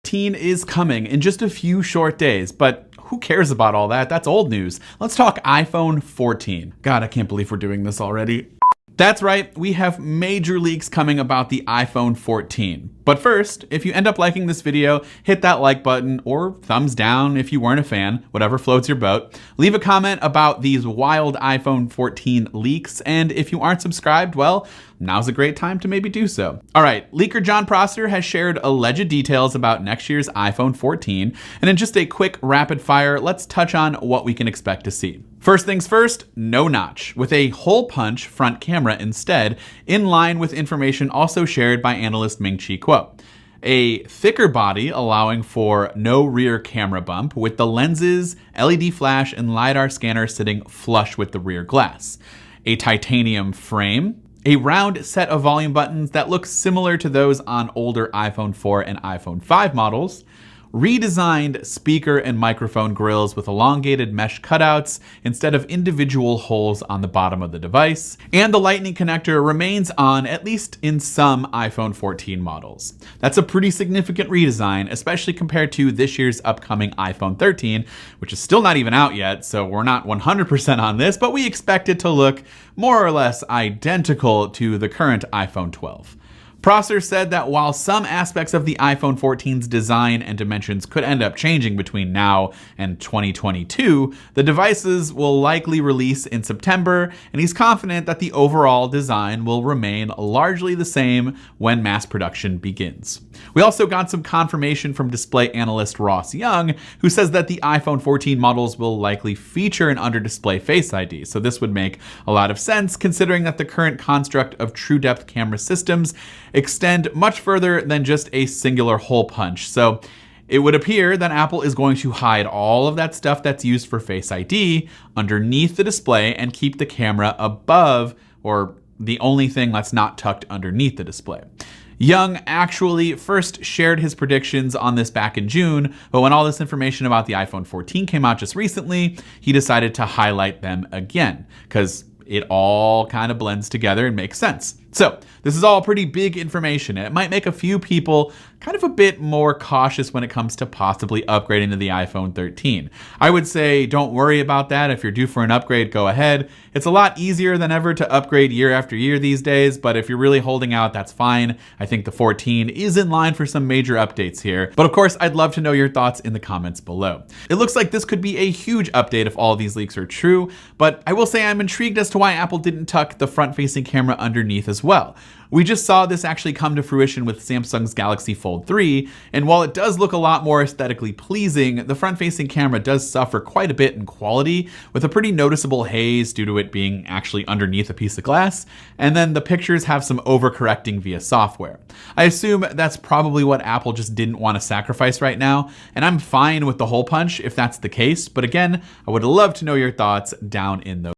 15 is coming in just a few short days, but who cares about all that? That's old news. Let's talk iPhone 14. God, I can't believe we're doing this already. That's right, we have major leaks coming about the iPhone 14. But first, if you end up liking this video, hit that like button or thumbs down if you weren't a fan, whatever floats your boat. Leave a comment about these wild iPhone 14 leaks, and if you aren't subscribed, well, now's a great time to maybe do so. All right, leaker John Prosser has shared alleged details about next year's iPhone 14, and in just a quick rapid fire, let's touch on what we can expect to see. First things first, no notch, with a hole punch front camera instead, in line with information also shared by analyst Ming-Chi Kuo. A thicker body allowing for no rear camera bump, with the lenses, LED flash, and LiDAR scanner sitting flush with the rear glass. A titanium frame. A round set of volume buttons that look similar to those on older iPhone 4 and iPhone 5 models. Redesigned speaker and microphone grills with elongated mesh cutouts instead of individual holes on the bottom of the device, and the Lightning connector remains on at least in some iPhone 14 models. That's a pretty significant redesign, especially compared to this year's upcoming iPhone 13, which is still not even out yet, so we're not 100% on this, but we expect it to look more or less identical to the current iPhone 12. Prosser said that while some aspects of the iPhone 14's design and dimensions could end up changing between now and 2022, the devices will likely release in September, and he's confident that the overall design will remain largely the same when mass production begins. We also got some confirmation from display analyst Ross Young, who says that the iPhone 14 models will likely feature an under-display Face ID, so this would make a lot of sense considering that the current construct of true depth camera systems extend much further than just a singular hole punch. So it would appear that Apple is going to hide all of that stuff that's used for Face ID underneath the display and keep the camera above, or the only thing that's not tucked underneath the display. Young actually first shared his predictions on this back in June, but when all this information about the iPhone 14 came out just recently, he decided to highlight them again, because it all kind of blends together and makes sense. So this is all pretty big information, and it might make a few people kind of a bit more cautious when it comes to possibly upgrading to the iPhone 13. I would say don't worry about that. If you're due for an upgrade, go ahead. It's a lot easier than ever to upgrade year after year these days, but if you're really holding out, that's fine. I think the 14 is in line for some major updates here. But of course, I'd love to know your thoughts in the comments below. It looks like this could be a huge update if all of these leaks are true, but I will say I'm intrigued as to why Apple didn't tuck the front-facing camera underneath as well. We just saw this actually come to fruition with Samsung's Galaxy Fold 3, and while it does look a lot more aesthetically pleasing, the front-facing camera does suffer quite a bit in quality, with a pretty noticeable haze due to it being actually underneath a piece of glass, and then the pictures have some overcorrecting via software. I assume that's probably what Apple just didn't want to sacrifice right now, and I'm fine with the hole punch if that's the case, but again, I would love to know your thoughts down in those